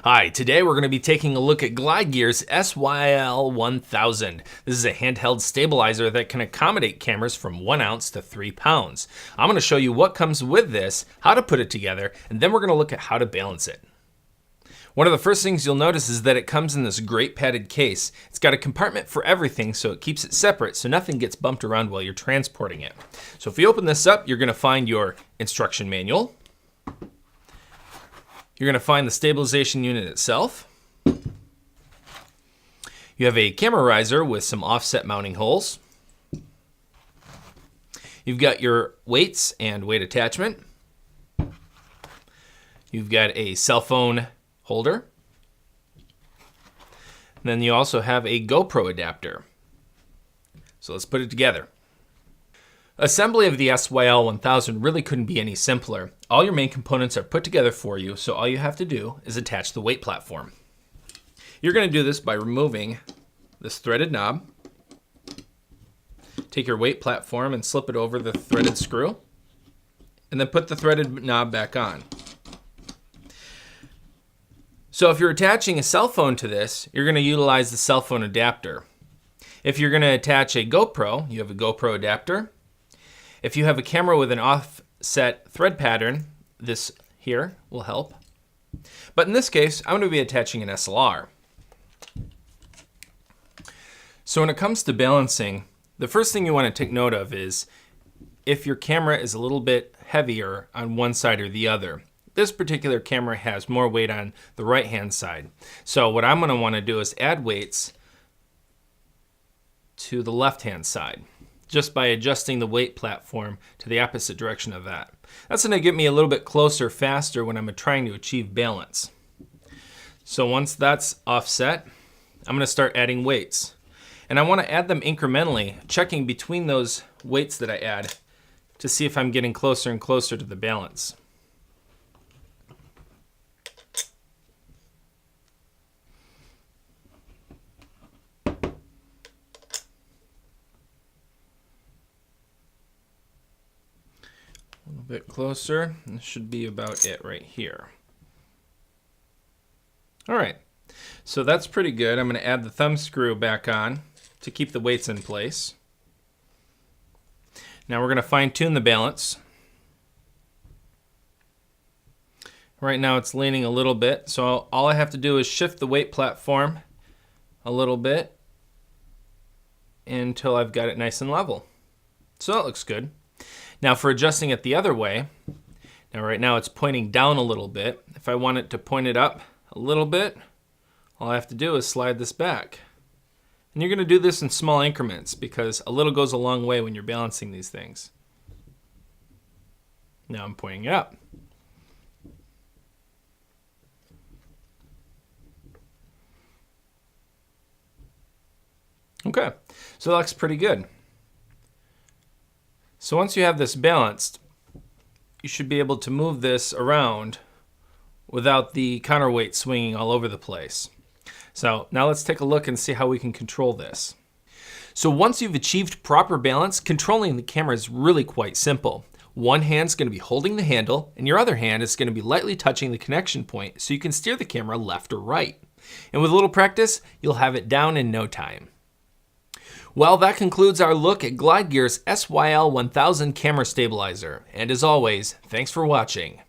Hi, today we're going to be taking a look at Glide Gear's SYL-1000. This is a handheld stabilizer that can accommodate cameras from 1 ounce to 3 pounds. I'm going to show you what comes with this, how to put it together, and then we're going to look at how to balance it. One of the first things you'll notice is that it comes in this great padded case. It's got a compartment for everything, so it keeps it separate so nothing gets bumped around while you're transporting it. So if you open this up, you're going to find your instruction manual. You're going to find the stabilization unit itself. You have a camera riser with some offset mounting holes. You've got your weights and weight attachment. You've got a cell phone holder. And then you also have a GoPro adapter. So let's put it together. Assembly of the SYL-1000 really couldn't be any simpler. All your main components are put together for you, so all you have to do is attach the weight platform. You're going to do this by removing this threaded knob. Take your weight platform and slip it over the threaded screw, and then put the threaded knob back on. So if you're attaching a cell phone to this, you're going to utilize the cell phone adapter. If you're going to attach a GoPro, you have a GoPro adapter. If you have a camera with an offset thread pattern, this here will help. But in this case, I'm going to be attaching an SLR. So when it comes to balancing, the first thing you want to take note of is if your camera is a little bit heavier on one side or the other. This particular camera has more weight on the right-hand side. So what I'm going to want to do is add weights to the left-hand side, just by adjusting the weight platform to the opposite direction of that. That's going to get me a little bit closer faster when I'm trying to achieve balance. So once that's offset, I'm going to start adding weights. And I want to add them incrementally, checking between those weights that I add to see if I'm getting closer and closer to the balance. A little bit closer. This should be about it right here. All right, so that's pretty good. I'm going to add the thumb screw back on to keep the weights in place. Now we're going to fine tune the balance. Right now it's leaning a little bit, so all I have to do is shift the weight platform a little bit until I've got it nice and level. So that looks good. Now for adjusting it the other way, now right now it's pointing down a little bit. If I want it to point it up a little bit, all I have to do is slide this back. And you're going to do this in small increments because a little goes a long way when you're balancing these things. Now I'm pointing it up. Okay, so that looks pretty good. So once you have this balanced, you should be able to move this around without the counterweight swinging all over the place. So now let's take a look and see how we can control this. So once you've achieved proper balance, controlling the camera is really quite simple. One hand's going to be holding the handle, and your other hand is going to be lightly touching the connection point so you can steer the camera left or right. And with a little practice, you'll have it down in no time. Well, that concludes our look at Glide Gear's SYL-1000 camera stabilizer. And as always, thanks for watching.